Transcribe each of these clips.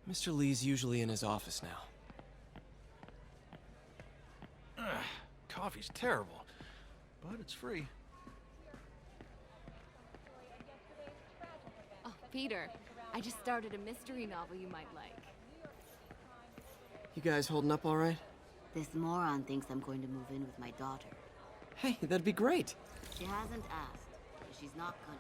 Mr. Lee's usually in his office now. Coffee's terrible, but it's free. Oh, Peter, I just started a mystery novel you might like. You guys holding up all right? This moron thinks I'm going to move in with my daughter. Hey, that'd be great. She hasn't asked, but she's not gonna.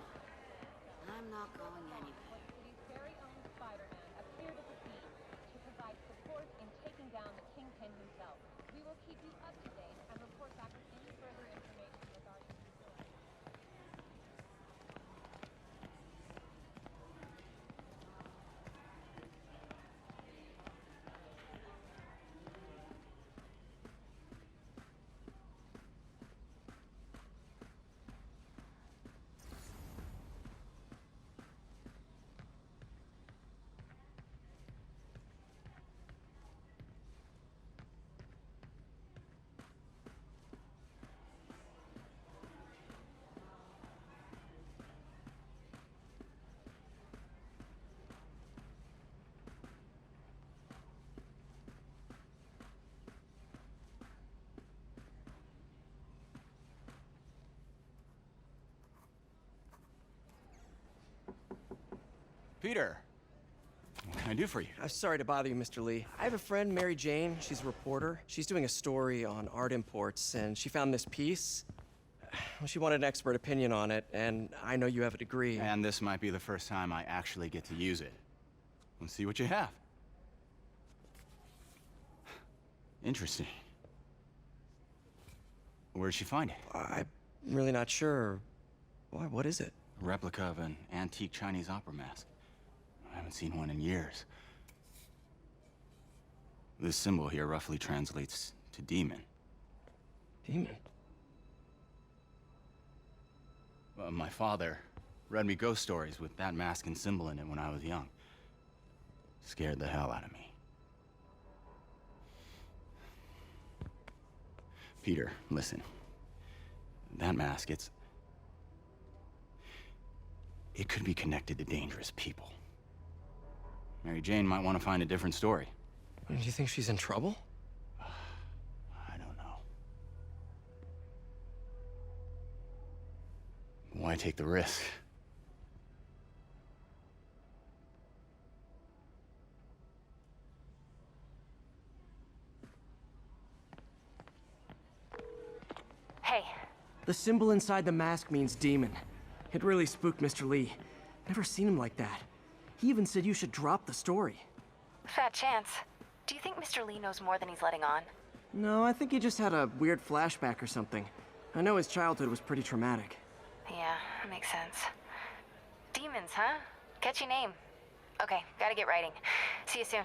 I'm not going anywhere. City's very own Spider-Man appeared at the scene to provide support in taking down the Kingpin himself. We will keep you up to date and report back with any further information regarding the story. Peter, what can I do for you? I'm sorry to bother you, Mr. Lee. I have a friend, Mary Jane. She's a reporter. She's doing a story on art imports, and she found this piece. Well, she wanted an expert opinion on it, and I know you have a degree. And this might be the first time I actually get to use it. Let's see what you have. Interesting. Where'd she find it? I'm really not sure. Why, what is it? A replica of an antique Chinese opera mask. I haven't seen one in years. This symbol here roughly translates to demon. Demon? My father read me ghost stories with that mask and symbol in it when I was young. Scared the hell out of me. Peter, listen. That mask, it could be connected to dangerous people. Mary Jane might want to find a different story. Do you think she's in trouble? I don't know. Why take the risk? Hey, The symbol inside the mask means demon. It really spooked Mr. Lee. Never seen him like that. He even said you should drop the story. Fat chance. Do you think Mr. Lee knows more than he's letting on? No, I think he just had a weird flashback or something. I know his childhood was pretty traumatic. Yeah, that makes sense. Demons, huh? Catchy name. Okay, gotta get writing. See you soon.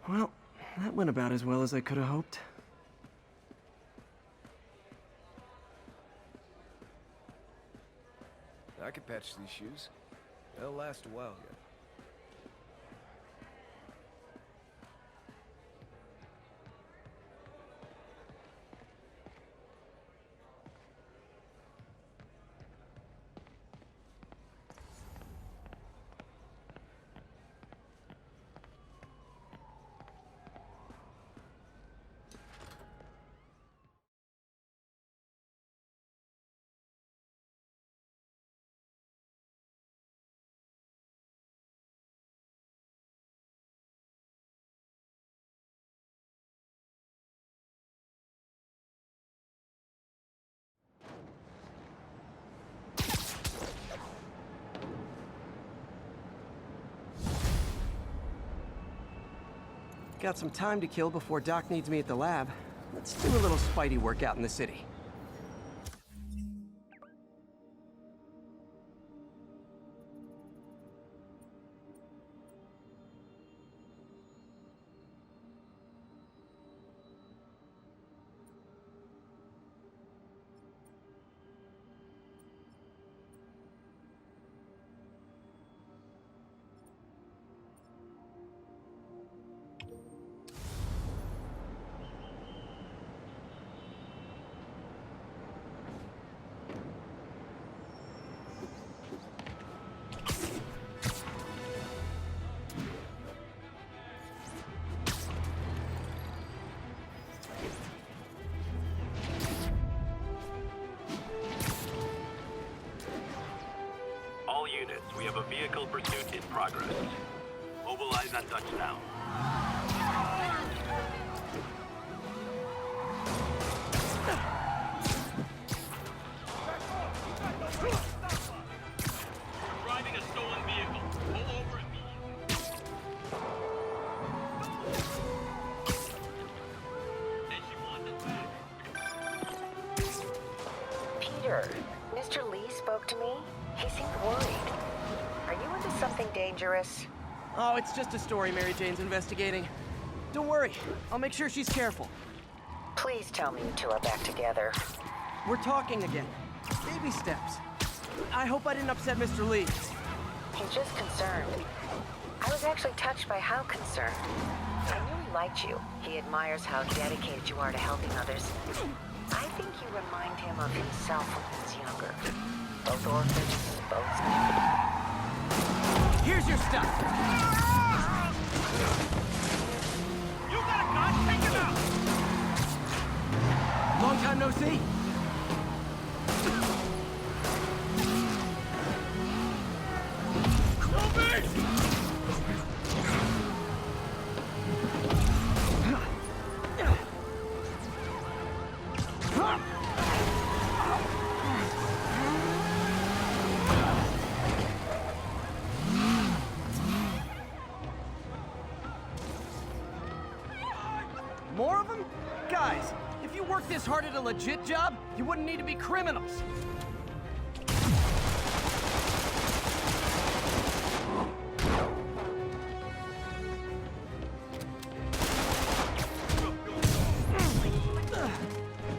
Well, that went about as well as I could have hoped. I could patch these shoes. They'll last a while yet. Got some time to kill before Doc needs me at the lab. Let's do a little Spidey workout in the city. units. We have a vehicle pursuit in progress. Mobilize on touchdown. Driving a stolen vehicle. Pull over immediately. And she wants it back. Peter, Mr. Lee spoke to me. He seemed worried. Are you into something dangerous? Oh, it's just a story Mary Jane's investigating. Don't worry, I'll make sure she's careful. Please tell me you two are back together. We're talking again. Baby steps. I hope I didn't upset Mr. Lee. He's just concerned. I was actually touched by how concerned. I knew he liked you. He admires how dedicated you are to helping others. I think you remind him of himself when he was younger. Both orphans, both... Here's your stuff. You got a gun? Take him out! Long time no see. More of them? Guys, if you worked this hard at a legit job, you wouldn't need to be criminals.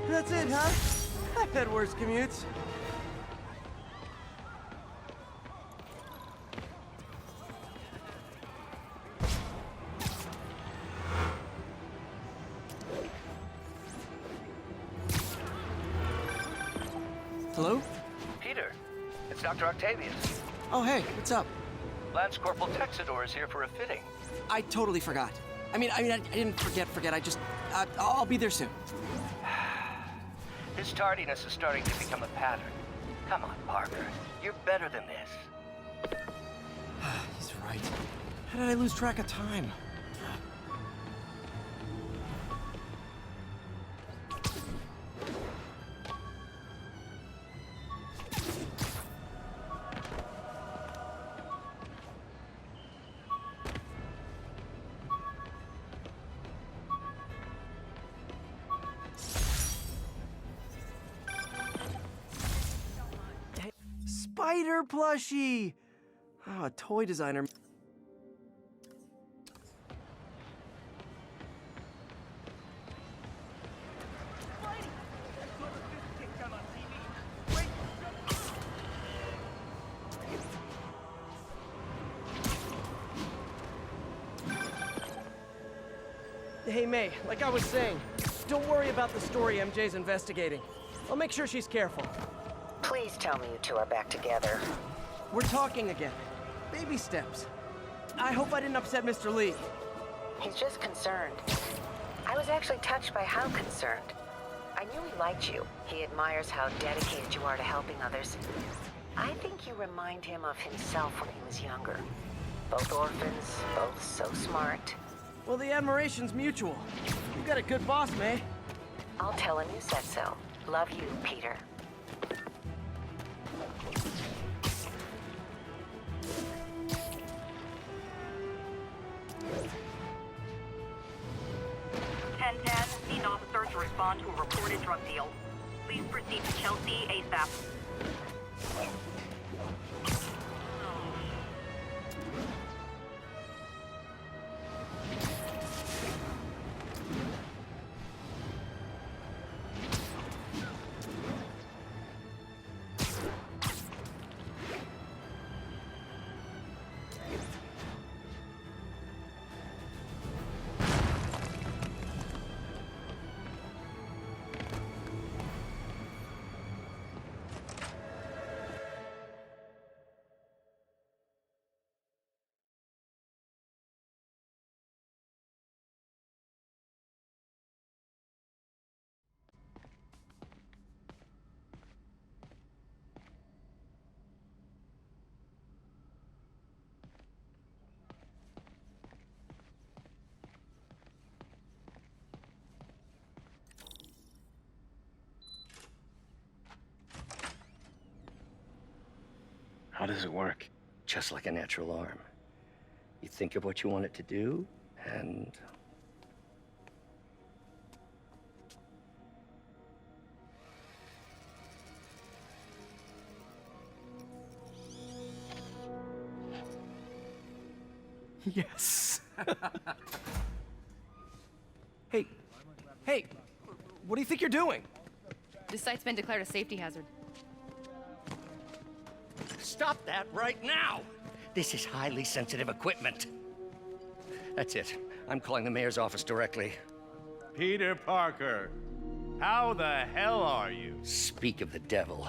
That's it, huh? I've had worse commutes. Hello? Peter, it's Dr. Octavius. Oh, hey, what's up? Lance Corporal Texador is here for a fitting. I totally forgot. I didn't forget. I'll be there soon. His tardiness is starting to become a pattern. Come on, Parker. You're better than this. He's right. How did I lose track of time? Spider plushie! Oh, a toy designer. Hey, May, like I was saying, don't worry about the story MJ's investigating. I'll make sure she's careful. Please tell me you two are back together. We're talking again. Baby steps. I hope I didn't upset Mr. Lee. He's just concerned. I was actually touched by how concerned. I knew he liked you. He admires how dedicated you are to helping others. I think you remind him of himself when he was younger. Both orphans, both so smart. Well, the admiration's mutual. You've got a good boss, May. I'll tell him you said so. Love you, Peter. Need officers to respond to a reported drug deal. Please proceed to Chelsea ASAP. does it work? Just like a natural arm. You think of what you want it to do, and... Yes. Hey, hey, what do you think you're doing? This site's been declared a safety hazard. Stop that right now! This is highly sensitive equipment. That's it. I'm calling the mayor's office directly. Peter Parker, how the hell are you? Speak of the devil.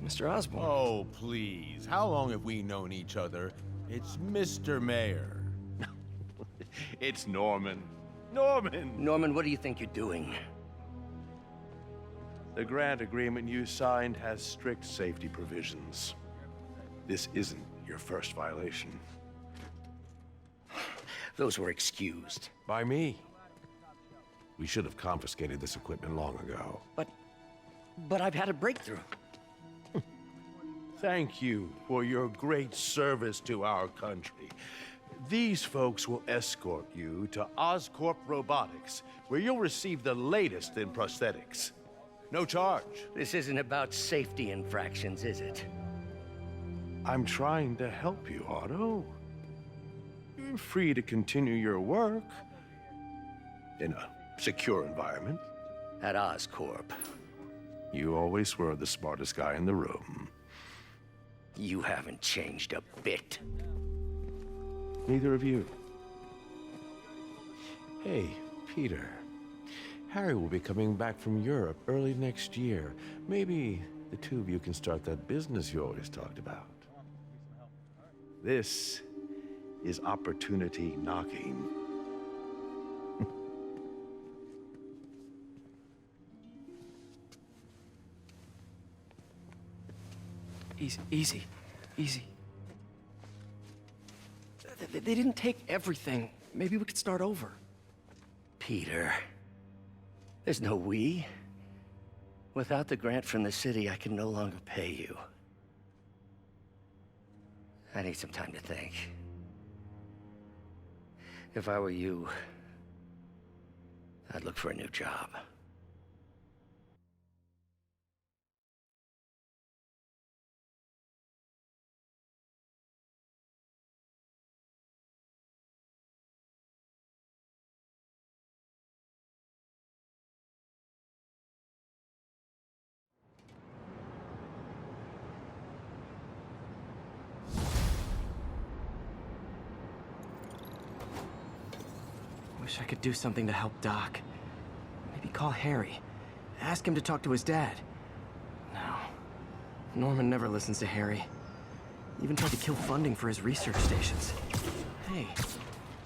Mr. Osborn. Oh, please. How long have we known each other? It's Mr. Mayor. It's Norman. Norman! Norman, what do you think you're doing? The grant agreement you signed has strict safety provisions. This isn't your first violation. Those were excused. By me. We should have confiscated this equipment long ago. But I've had a breakthrough. Thank you for your great service to our country. These folks will escort you to Oscorp Robotics, where you'll receive the latest in prosthetics. No charge. This isn't about safety infractions, is it? I'm trying to help you, Otto. You're free to continue your work in a secure environment. At Oscorp. You always were the smartest guy in the room. You haven't changed a bit. Neither of you. Hey, Peter. Harry will be coming back from Europe early next year. Maybe the two of you can start that business you always talked about. This is opportunity knocking. Easy. They didn't take everything. Maybe we could start over. Peter, there's no we. Without the grant from the city, I can no longer pay you. I need some time to think. If I were you, I'd look for a new job. Wish I could do something to help Doc. Maybe call Harry. Ask him to talk to his dad. No. Norman never listens to Harry. Even tried to kill funding for his research stations. Hey,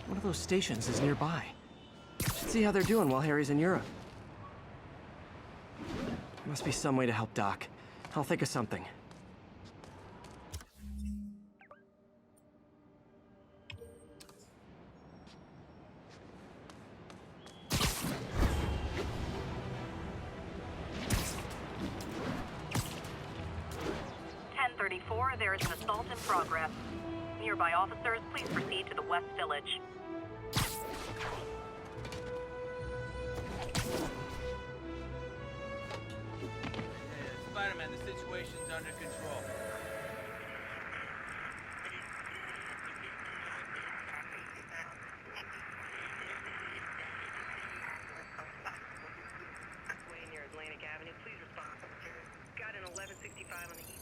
one of those stations is nearby. Should see how they're doing while Harry's in Europe. Must be some way to help Doc. I'll think of something. There is an assault in progress. Nearby officers, please proceed to the West Village. Spider-Man, the situation's under control. Way near Atlantic Avenue, please respond. Got an 1165 on the east.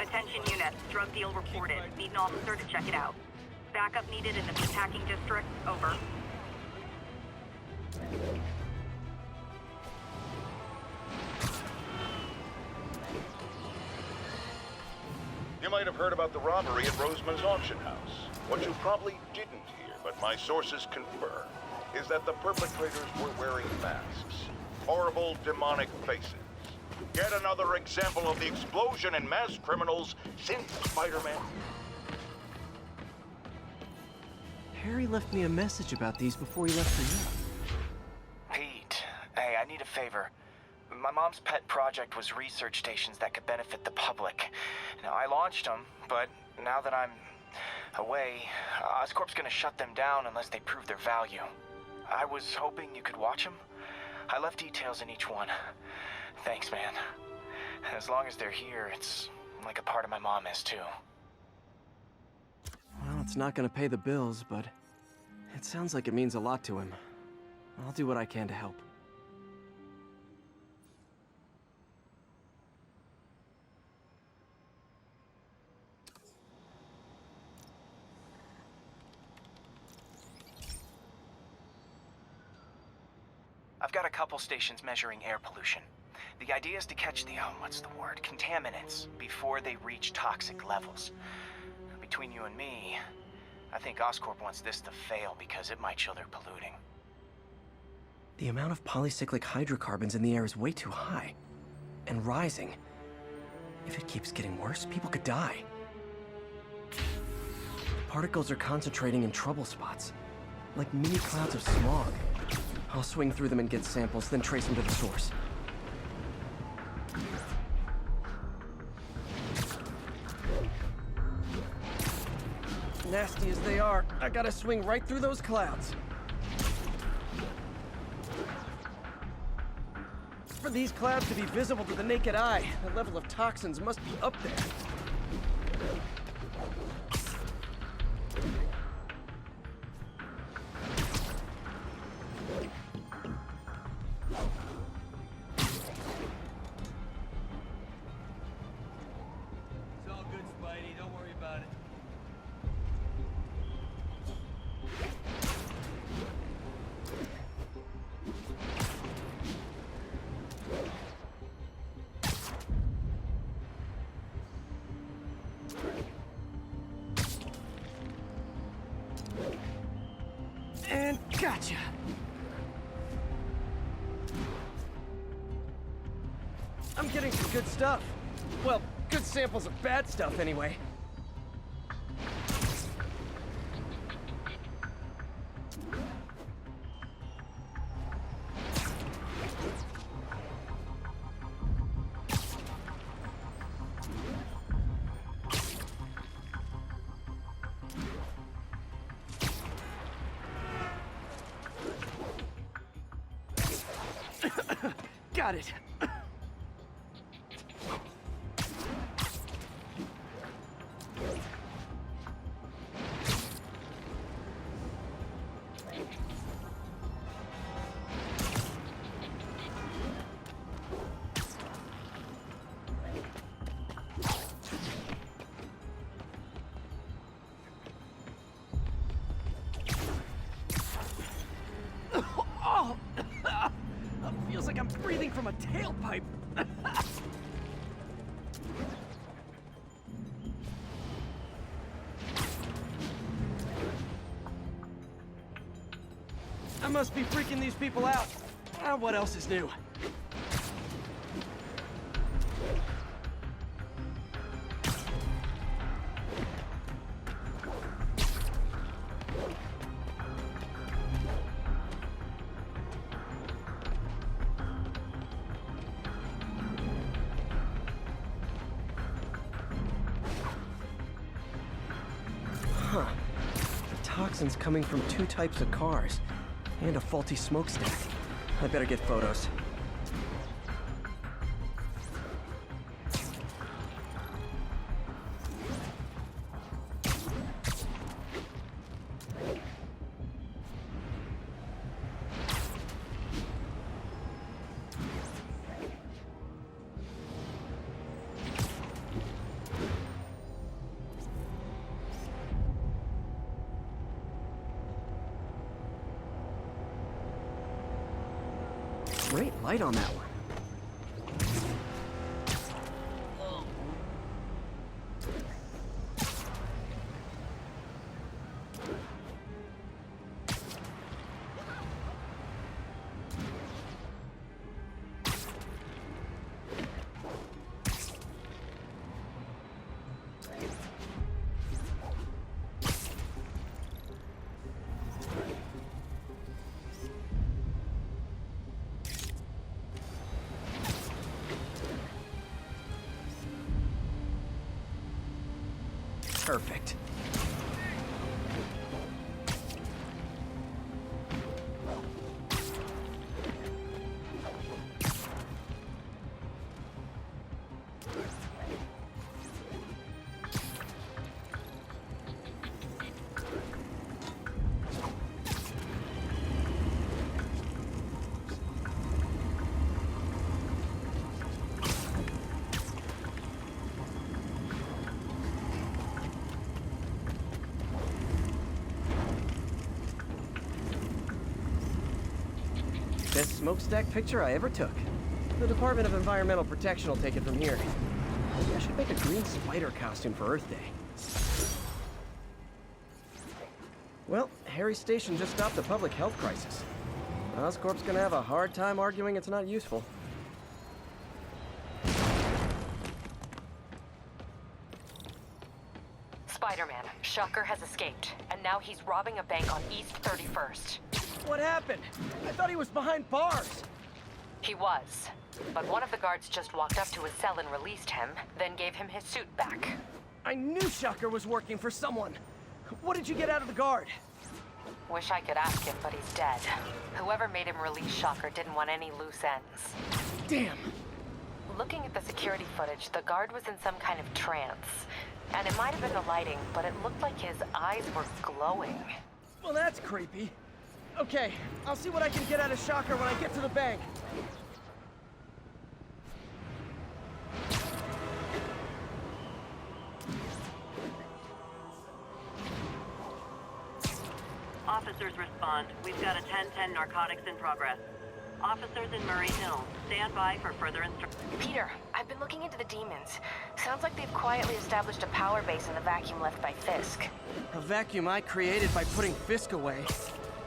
Attention units, drug deal reported. Need an officer to check it out. Backup needed in the meatpacking district. Over. You might have heard about the robbery at Roseman's auction house. What you probably didn't hear, but my sources confirm, is that the perpetrators were wearing masks. Horrible, demonic faces. Yet another example of the explosion in mass criminals since Spider-Man. Harry left me a message about these before he left for you. Pete, hey, I need a favor. My mom's pet project was research stations that could benefit the public. Now, I launched them, but now that I'm away, Oscorp's gonna shut them down unless they prove their value. I was hoping you could watch them. I left details in each one. Thanks, man. As long as they're here, it's like a part of my mom is, too. Well, it's not gonna pay the bills, but it sounds like it means a lot to him. I'll do what I can to help. I've got a couple stations measuring air pollution. The idea is to catch the, contaminants before they reach toxic levels. Between you and me, I think Oscorp wants this to fail because it might show they're polluting. The amount of polycyclic hydrocarbons in the air is way too high. And rising. If it keeps getting worse, people could die. The particles are concentrating in trouble spots, like mini clouds of smog. I'll swing through them and get samples, then trace them to the source. Nasty as they are, I gotta swing right through those clouds. For these clouds to be visible to the naked eye, the level of toxins must be up there. And gotcha! I'm getting some good stuff. Well, good samples of bad stuff, anyway. Got it. Oh! Feels like I'm breathing from a tailpipe. I must be freaking these people out. What else is new? Huh. The toxin's coming from two types of cars, and a faulty smokestack. I better get photos. Great light on that one. Perfect. Best smokestack picture I ever took. The Department of Environmental Protection will take it from here. Maybe I should make a green spider costume for Earth Day. Well, Harry's station just stopped a public health crisis. Oscorp's gonna have a hard time arguing it's not useful. Spider-Man, Shocker has escaped, and now he's robbing a bank on East 31st. What happened? I thought he was behind bars. He was, but one of the guards just walked up to his cell and released him, then gave him his suit back. I knew Shocker was working for someone. What did you get out of the guard? Wish I could ask him, but he's dead. Whoever made him release Shocker didn't want any loose ends. Damn. Looking at the security footage, the guard was in some kind of trance. And it might have been the lighting, but it looked like his eyes were glowing. Well, that's creepy. Okay, I'll see what I can get out of Shocker when I get to the bank. Officers respond. We've got a 10-10 narcotics in progress. Officers in Murray Hill, stand by for further instructions. Peter, I've been looking into the demons. Sounds like they've quietly established a power base in the vacuum left by Fisk. A vacuum I created by putting Fisk away.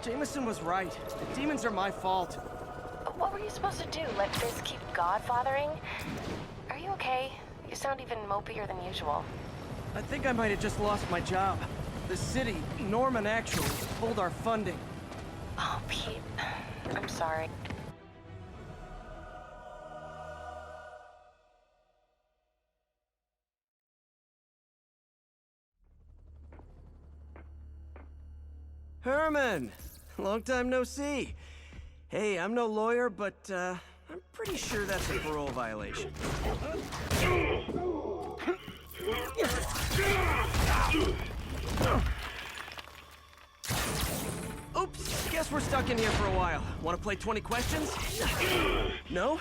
Jameson was right. The demons are my fault. What were you supposed to do? Let Fisk keep godfathering? Are you okay? You sound even mopier than usual. I think I might have just lost my job. The city, Norman actually, pulled our funding. Oh, Pete. I'm sorry. Herman! Long time no see. Hey, I'm no lawyer, but I'm pretty sure that's a parole violation. Oops, guess we're stuck in here for a while. Want to play 20 questions? No?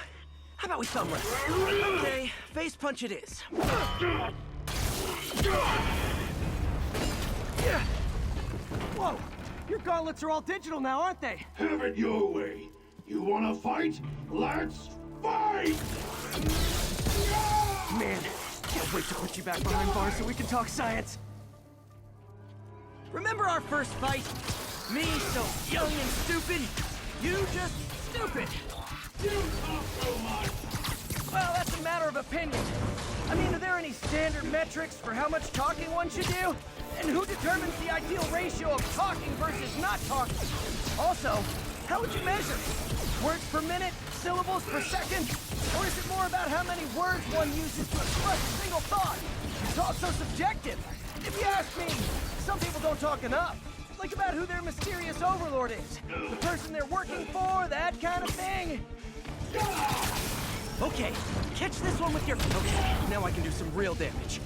How about we thumb wrestle? Okay, face punch it is. Whoa! Your gauntlets are all digital now, aren't they? Have it your way. You wanna fight? Let's fight! Man, can't wait to put you back behind bars so we can talk science. Remember our first fight? Me so young and stupid, you just stupid. You talk so much. Well, that's a matter of opinion. I mean, are there any standard metrics for how much talking one should do? And who determines the ideal ratio of talking versus not talking? Also, how would you measure? Words per minute? Syllables per second? Or is it more about how many words one uses to express a single thought? It's all so subjective. If you ask me, some people don't talk enough. Like about who their mysterious overlord is. The person they're working for, that kind of thing. Okay, catch this one with your... Okay, now I can do some real damage.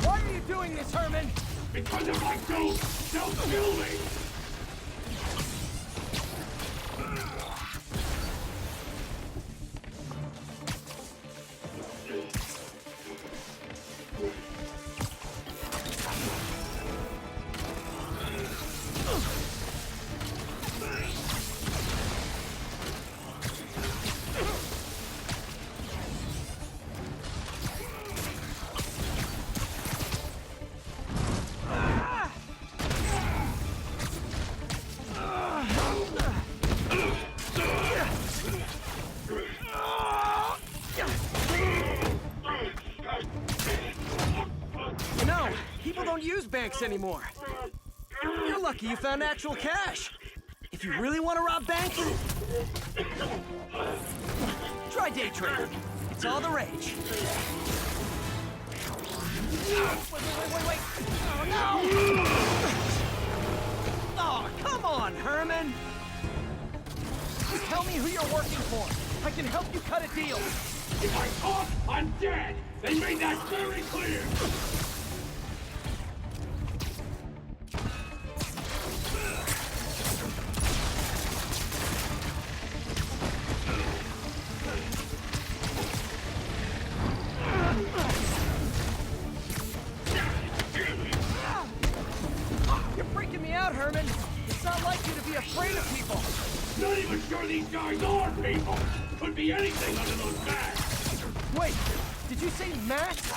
Why are you doing this, Herman? Because if I don't, they'll kill me! Banks anymore. You're lucky you found actual cash. If you really want to rob banks, Try day trading. It's all the rage. Wait. Oh, no! Oh, come on, Herman! Just tell me who you're working for. I can help you cut a deal. If I talk, I'm dead! They made that very clear! You're freaking me out, Herman. It's not like you to be afraid of people. Not even sure these guys are people! Could be anything under those masks! Wait, did you say masks?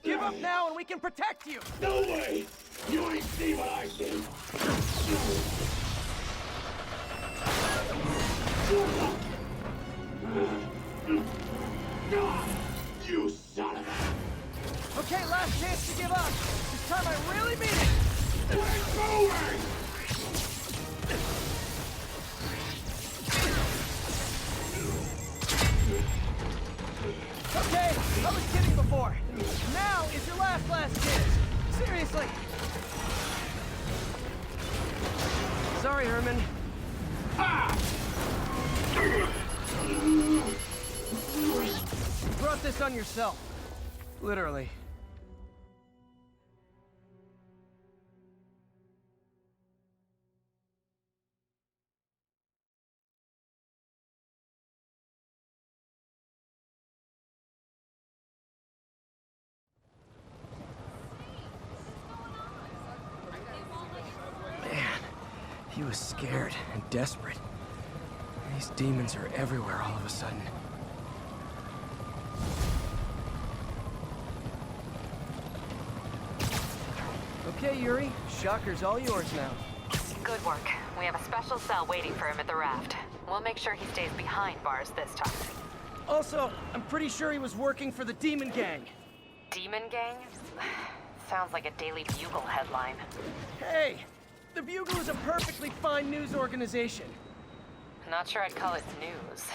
Give up now and we can protect you! No way! You ain't see what I see! You son of a... Okay, last chance to give up. This time I really mean it! We're moving! Okay, I was kidding before. Now is your last chance. Seriously. Sorry, Herman. You brought this on yourself. Literally. He was scared and desperate. These demons are everywhere all of a sudden. Okay, Yuri. Shocker's all yours now. Good work. We have a special cell waiting for him at the raft. We'll make sure he stays behind bars this time. Also, I'm pretty sure he was working for the Demon Gang. Demon Gang? Sounds like a Daily Bugle headline. Hey! The Bugle is a perfectly fine news organization. Not sure I'd call it news.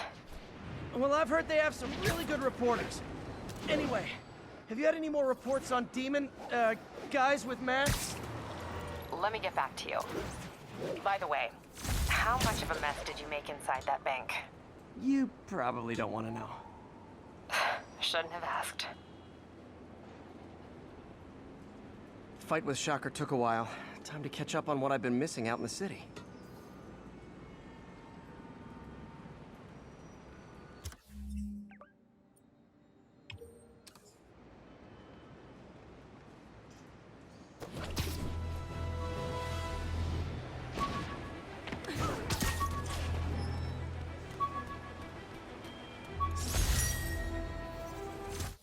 Well, I've heard they have some really good reporters. Anyway, have you had any more reports on demon, guys with masks? Let me get back to you. By the way, how much of a mess did you make inside that bank? You probably don't want to know. Shouldn't have asked. Fight with Shocker took a while. Time to catch up on what I've been missing out in the city.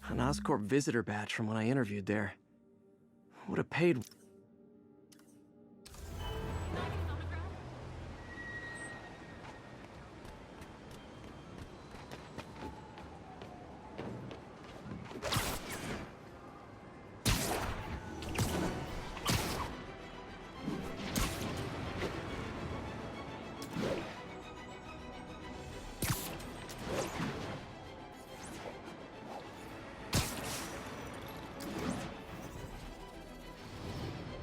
An Oscorp visitor badge from when I interviewed there. Would have paid.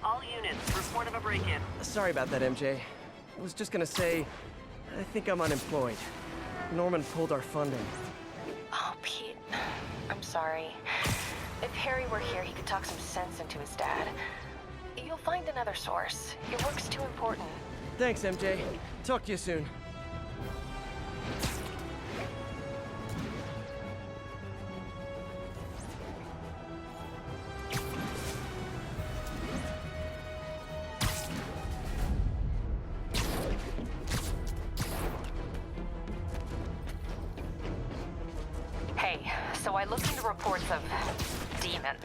All units, report of a break-in. Sorry about that, MJ. I was just gonna say, I think I'm unemployed. Norman pulled our funding. Oh, Pete. I'm sorry. If Harry were here, he could talk some sense into his dad. You'll find another source. Your work's too important. Thanks, MJ. Talk to you soon. Hey, so I looked into reports of demons.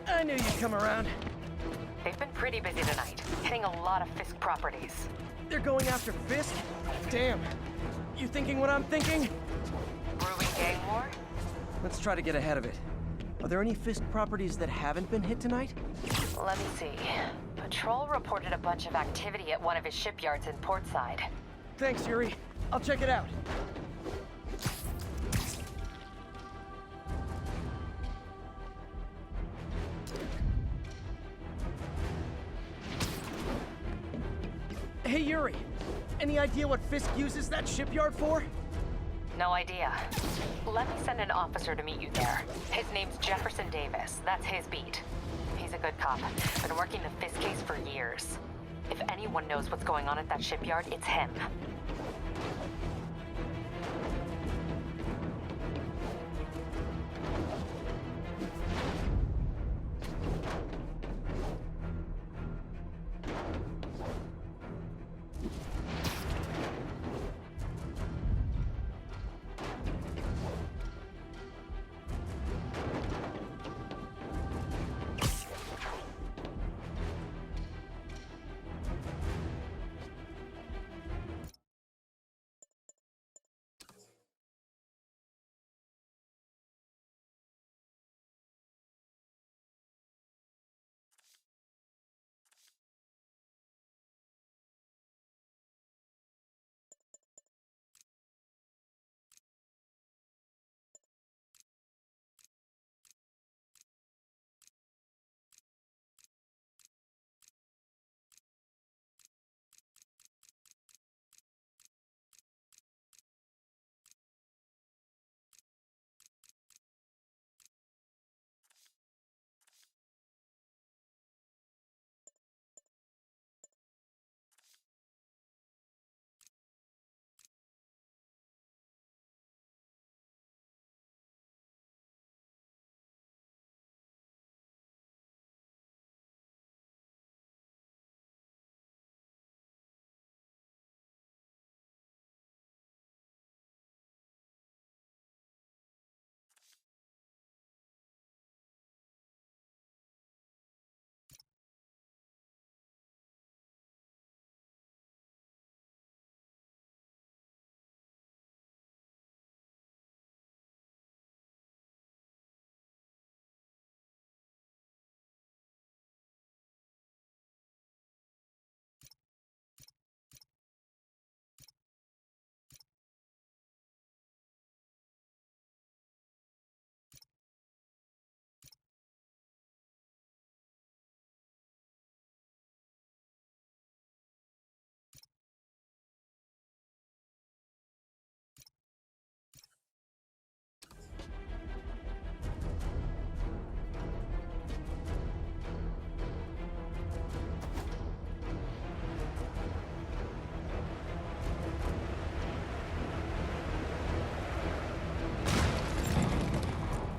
I knew you'd come around. They've been pretty busy tonight, hitting a lot of Fisk properties. They're going after Fisk? Damn. You thinking what I'm thinking? Brewing gang war? Let's try to get ahead of it. Are there any Fisk properties that haven't been hit tonight? Let me see. Patrol reported a bunch of activity at one of his shipyards in Portside. Thanks, Yuri. I'll check it out. Hey, Yuri. Any idea what Fisk uses that shipyard for? No idea. Let me send an officer to meet you there. His name's Jefferson Davis. That's his beat. He's a good cop. Been working the Fisk case for years. If anyone knows what's going on at that shipyard, it's him.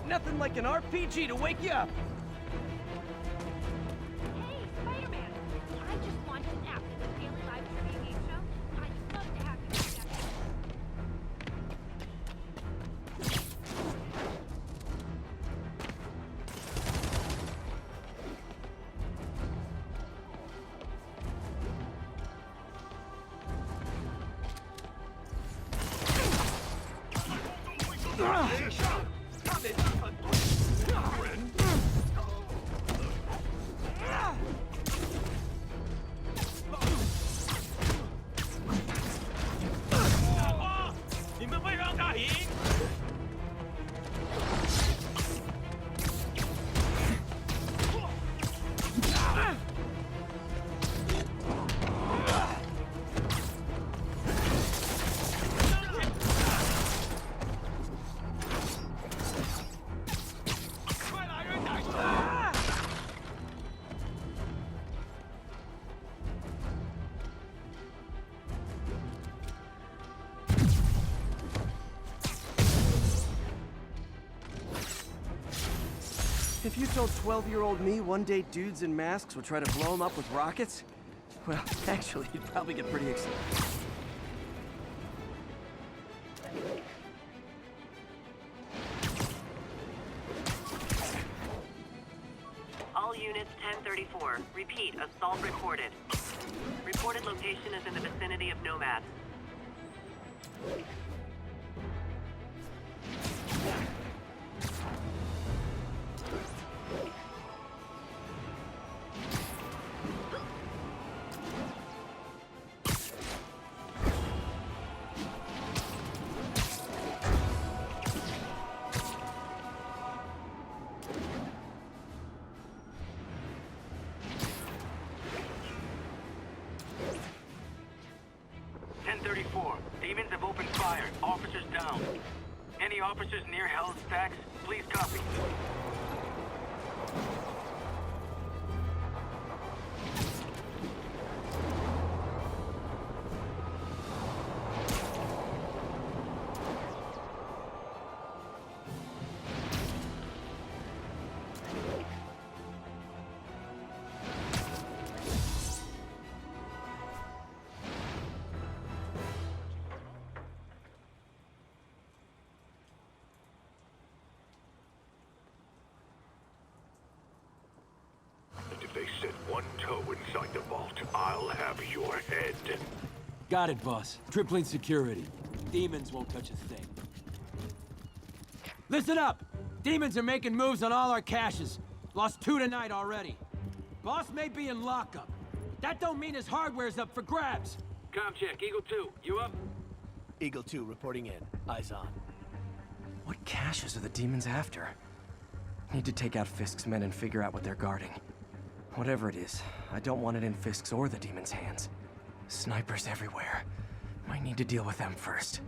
Nothing like an RPG to wake you up. Hey, Spider-Man! I just launched an app for the daily live streaming game show. I'd love to have you check it out. If you told 12-year-old me one day dudes in masks would try to blow him up with rockets, well, actually, you'd probably get pretty excited. All units 1034. 10-4. Repeat, assault reported. Reported location is in the vicinity of Nomad. Demons have opened fire. Officers down. Any officers near Hell's Stacks, please copy. They set one toe inside the vault, I'll have your head. Got it, boss. Tripling security. Demons won't touch a thing. Listen up! Demons are making moves on all our caches. Lost 2 tonight already. Boss may be in lockup. That don't mean his hardware's up for grabs. Com check, Eagle 2, you up? Eagle 2 reporting in. Eyes on. What caches are the demons after? Need to take out Fisk's men and figure out what they're guarding. Whatever it is, I don't want it in Fisk's or the demons' hands. Snipers everywhere. Might need to deal with them first.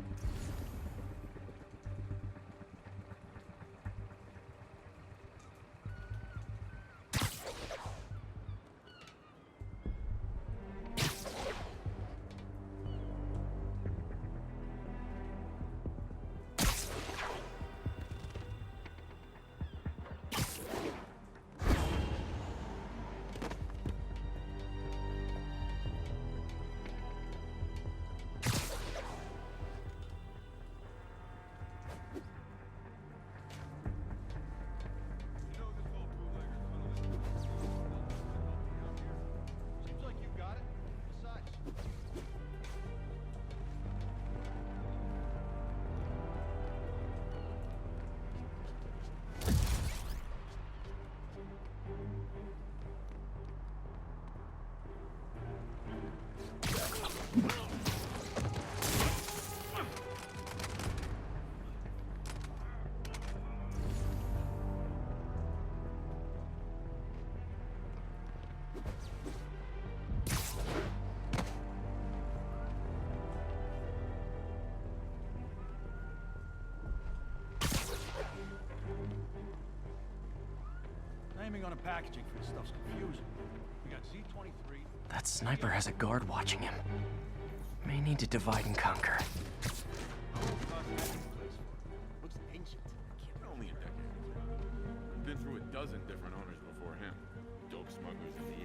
Naming on the packaging for this stuff's confusing. We got Z-23. That sniper has a guard watching him. May need to divide and conquer. Looks ancient. Only a decade. Been through a dozen different owners before him. Dope smugglers in the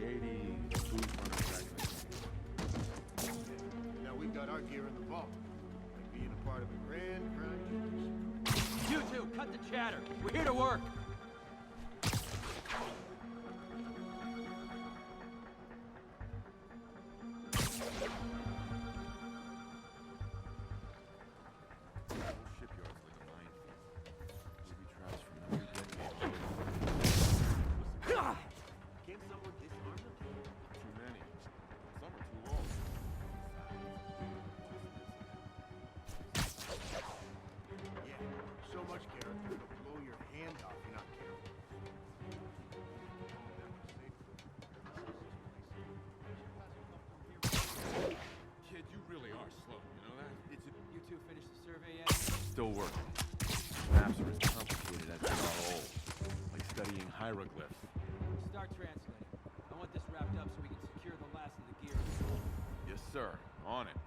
80s, food runners back in the 20s. Now we've got our gear in the vault. Like being a part of a grand crime. You two, cut the chatter. We're here to work. Still working. Maps are as complicated as they are old. Like studying hieroglyphs. Start translating. I want this wrapped up so we can secure the last of the gear. Yes, sir. On it.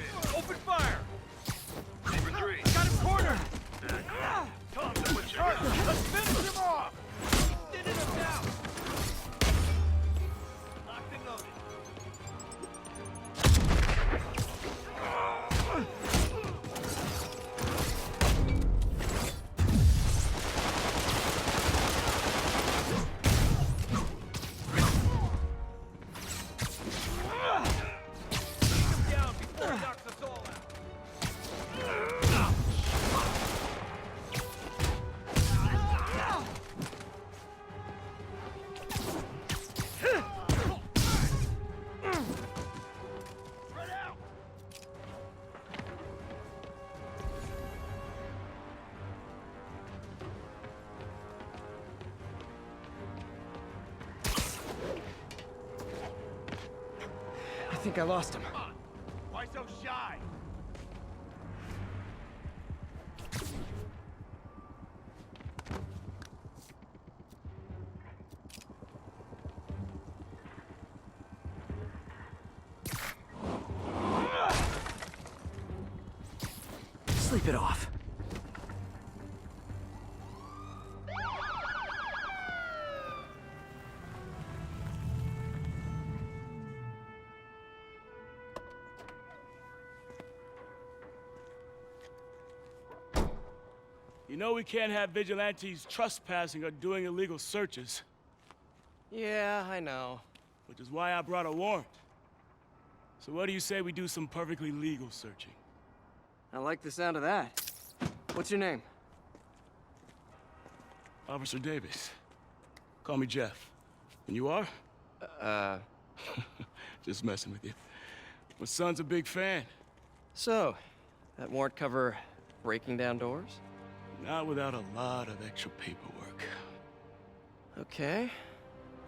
hit! Open fire! Number 3. Got him cornered! Tom, do what you Hurt! got. Let's finish him off! Thinning him down! Locked and loaded. I think I lost him. Why so shy? Sleep it off. You know we can't have vigilantes trespassing or doing illegal searches. Yeah, I know. Which is why I brought a warrant. So what do you say we do some perfectly legal searching? I like the sound of that. What's your name? Officer Davis. Call me Jeff. And you are? Just messing with you. My son's a big fan. So, that warrant cover breaking down doors? Not without a lot of extra paperwork. Okay.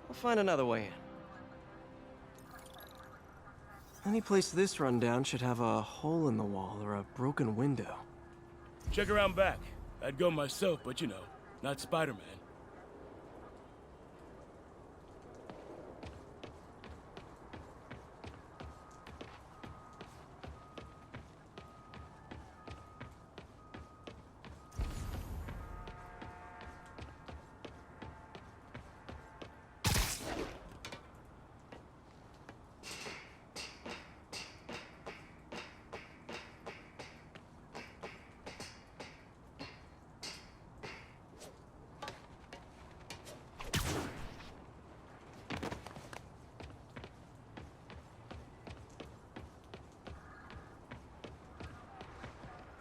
I'll find another way in. Any place this rundown should have a hole in the wall or a broken window. Check around back. I'd go myself, but you know, not Spider-Man.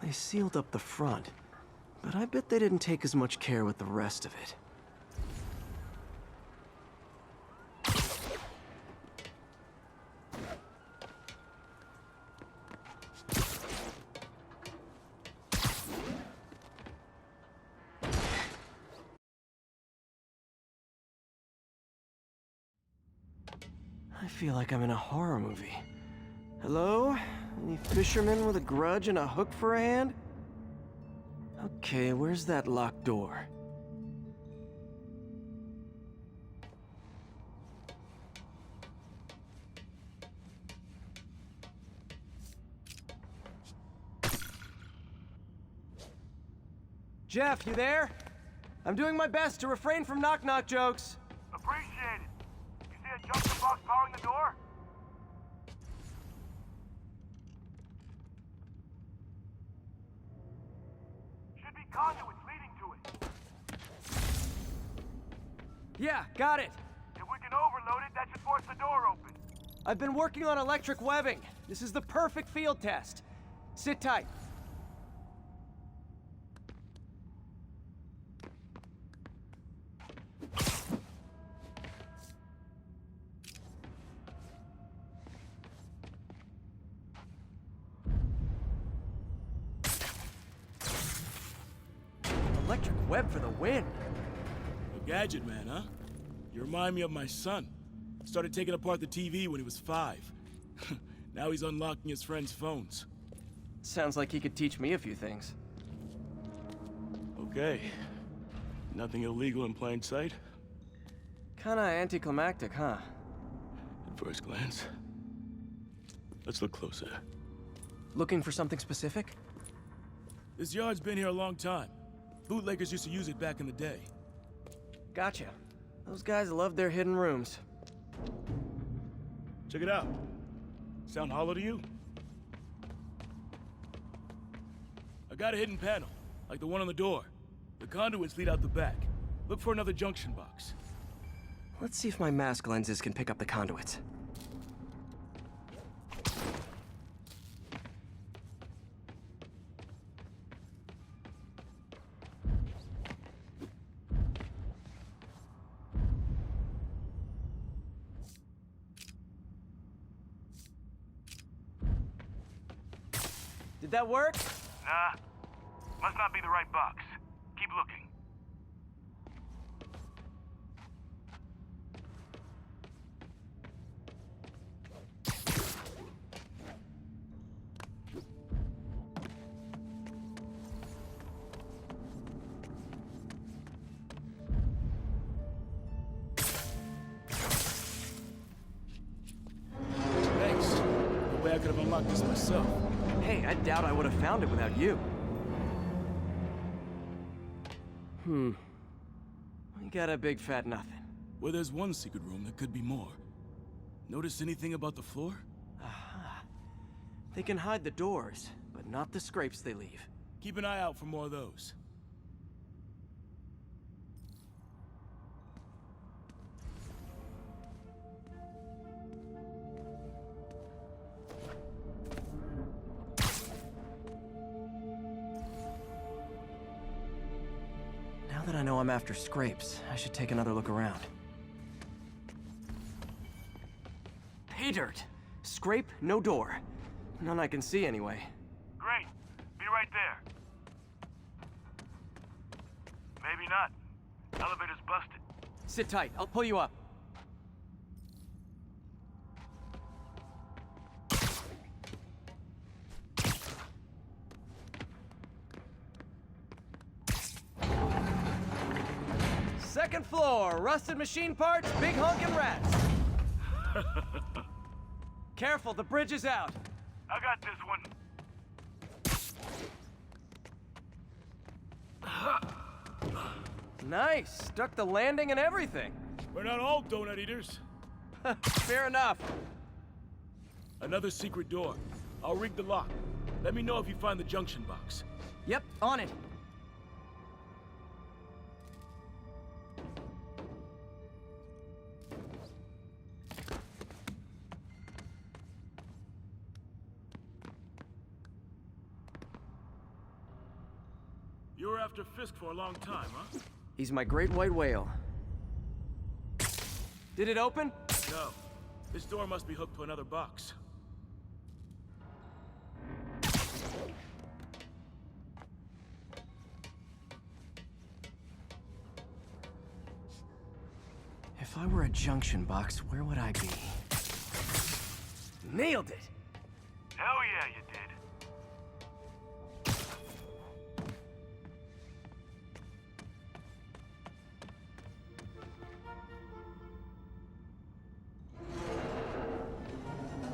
They sealed up the front, but I bet they didn't take as much care with the rest of it. I feel like I'm in a horror movie. Hello? Any fisherman with a grudge and a hook for a hand? Okay, where's that locked door? Jeff, you there? I'm doing my best to refrain from knock-knock jokes. Appreciate it. You see a junction box powering the door? Should be conduits leading to it. Yeah, got it. If we can overload it, that should force the door open. I've been working on electric webbing. This is the perfect field test. Sit tight. Electric web for the win. A gadget man, huh? You remind me of my son. Started taking apart the TV when he was 5. Now he's unlocking his friends' phones. Sounds like he could teach me a few things. Okay. Nothing illegal in plain sight? Kinda anticlimactic, huh? At first glance. Let's look closer. Looking for something specific? This yard's been here a long time. Bootleggers used to use it back in the day. Gotcha. Those guys love their hidden rooms. Check it out. Sound hollow to you? I got a hidden panel, like the one on the door. The conduits lead out the back. Look for another junction box. Let's see if my mask lenses can pick up the conduits. Did that work? Nah. Must not be the right box. Keep looking. Thanks. No way I could have unlocked this myself. Hey, I doubt I would have found it without you. We got a big fat nothing. Well, there's one secret room that could be more. Notice anything about the floor? Aha. They can hide the doors, but not the scrapes they leave. Keep an eye out for more of those. Now that I know I'm after scrapes, I should take another look around. Pay dirt! Scrape, no door. None I can see anyway. Great. Be right there. Maybe not. Elevator's busted. Sit tight, I'll pull you up. Second floor, rusted machine parts, big honkin' rats. Careful, the bridge is out. I got this one. Nice, stuck the landing and everything. We're not all donut eaters. Fair enough. Another secret door. I'll rig the lock. Let me know if you find the junction box. Yep, on it. You were after Fisk for a long time, huh? He's my great white whale. Did it open? No. This door must be hooked to another box. If I were a junction box, where would I be? Nailed it! Hell yeah, you did.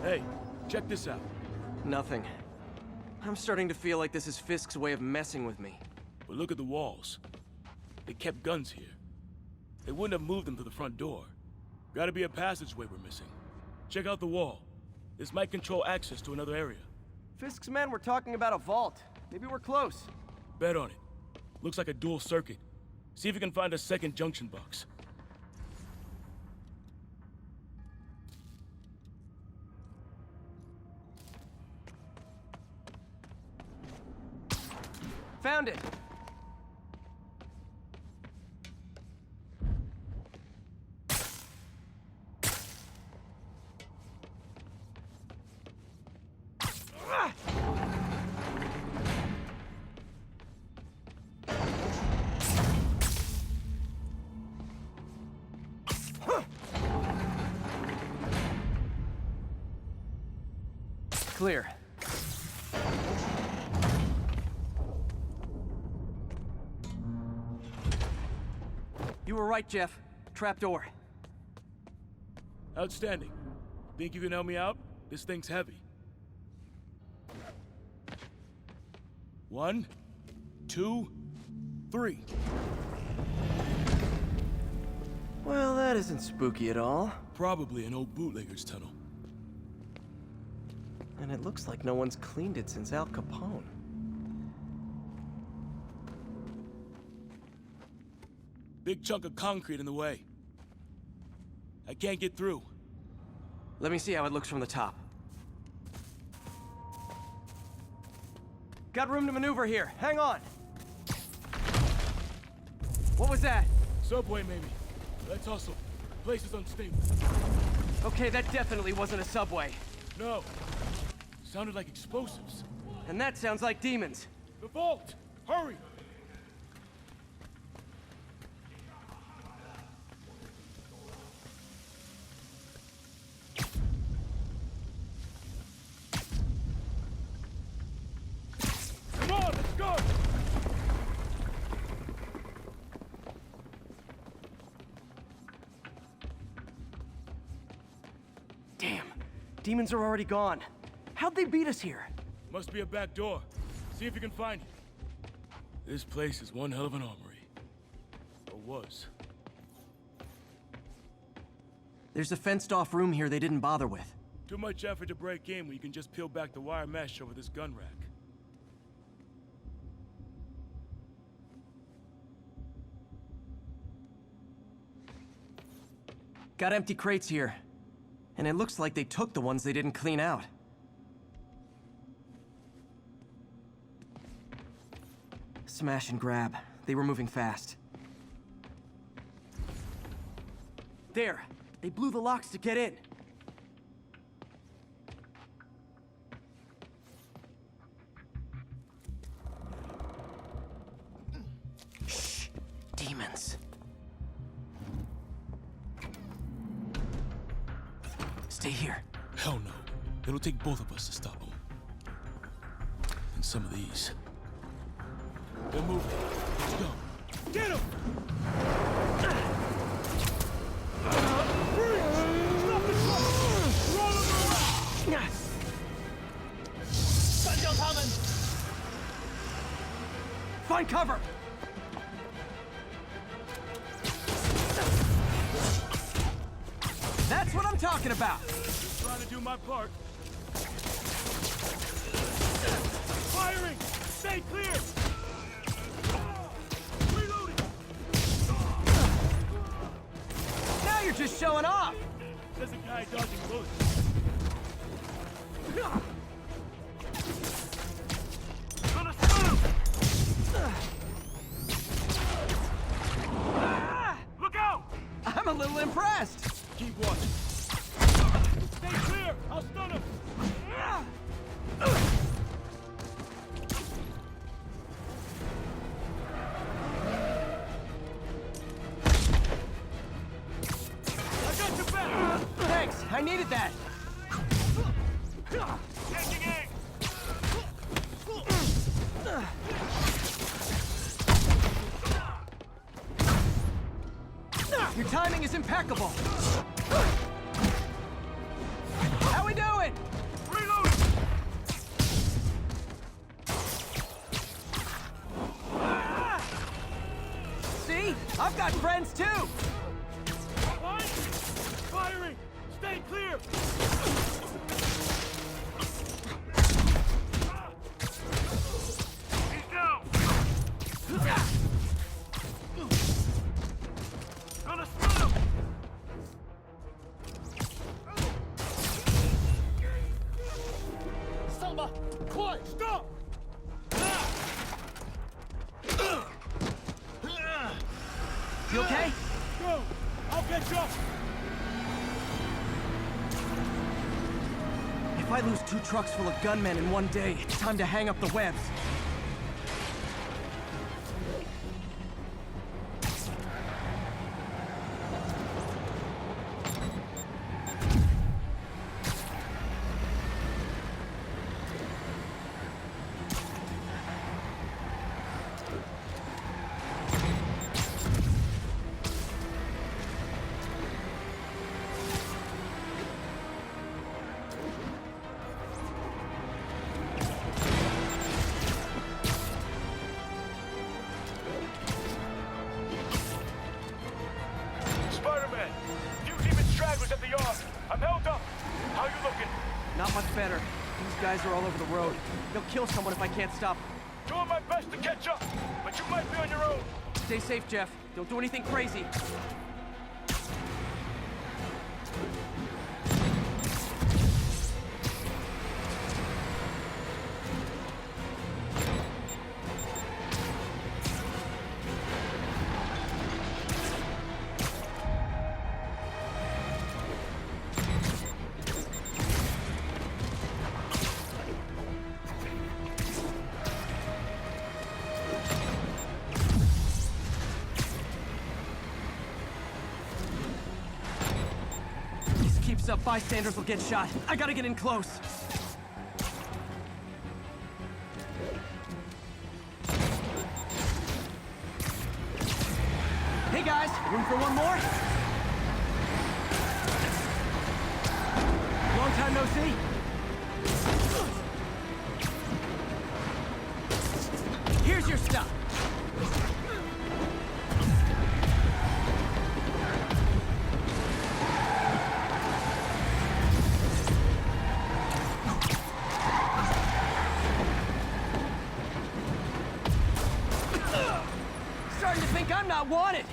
Hey, check this out. Nothing. I'm starting to feel like this is Fisk's way of messing with me. But look at the walls. They kept guns here. They wouldn't have moved them to the front door. Gotta be a passageway we're missing. Check out the wall. This might control access to another area. Fisk's men were talking about a vault. Maybe we're close. Bet on it. Looks like a dual circuit. See if you can find a second junction box. Found it! Clear. You were right, Jeff. Trapdoor. Outstanding. Think you can help me out? This thing's heavy. 1, 2, 3. Well, that isn't spooky at all. Probably an old bootlegger's tunnel. And it looks like no one's cleaned it since Al Capone. Big chunk of concrete in the way. I can't get through. Let me see how it looks from the top. Got room to maneuver here. Hang on. What was that? Subway, maybe. Let's hustle. Place is unstable. Okay, that definitely wasn't a subway. No. Sounded like explosives. And that sounds like demons. The vault! Hurry! Come on, let's go! Damn. Demons are already gone. How'd they beat us here? Must be a back door. See if you can find it. This place is one hell of an armory. Or was. There's a fenced-off room here they didn't bother with. Too much effort to break in when you can just peel back the wire mesh over this gun rack. Got empty crates here. And it looks like they took the ones they didn't clean out. Smash and grab. They were moving fast. There! They blew the locks to get in. Shh! Demons. Stay here. Hell no. It'll take both of us to stop them. And some of these. They're moving. Let's go. Get him! Stop the truck! Roll him around! Find cover! That's what I'm talking about! Just trying to do my part. Firing! Stay clear! Reloading! Now you're just showing off! There's a guy dodging bullets. Gonna shoot! Look out! I'm a little impressed! Keep watching. Stay clear! I'll stun him! I got your back! Thanks, I needed that! Taking aim! Your timing is impeccable! How we doing? Reloading! See? I've got friends too! What? Firing! Stay clear! He's down! Gonna split him! Selma! Quiet! Stop! You okay? Go! I'll get you up! If I lose 2 trucks full of gunmen in one day, it's time to hang up the webs. you looking? Not much better. These guys are all over the road. They'll kill someone if I can't stop them. Doing my best to catch up, but you might be on your own. Stay safe, Jeff. Don't do anything crazy. Up, bystanders will get shot. I gotta get in close. Hey guys, room for one more? Long time no see. Here's your stuff. I'm not wanted!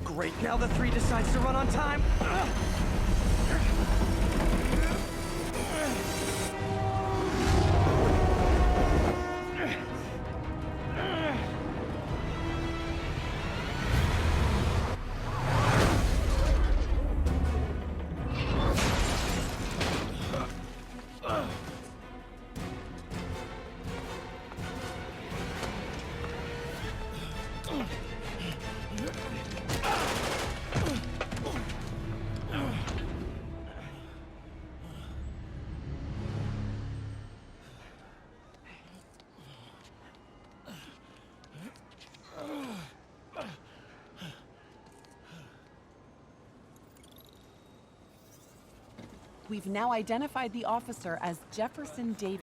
Great, now the 3 decides to run on time. We've now identified the officer as Jefferson Davis.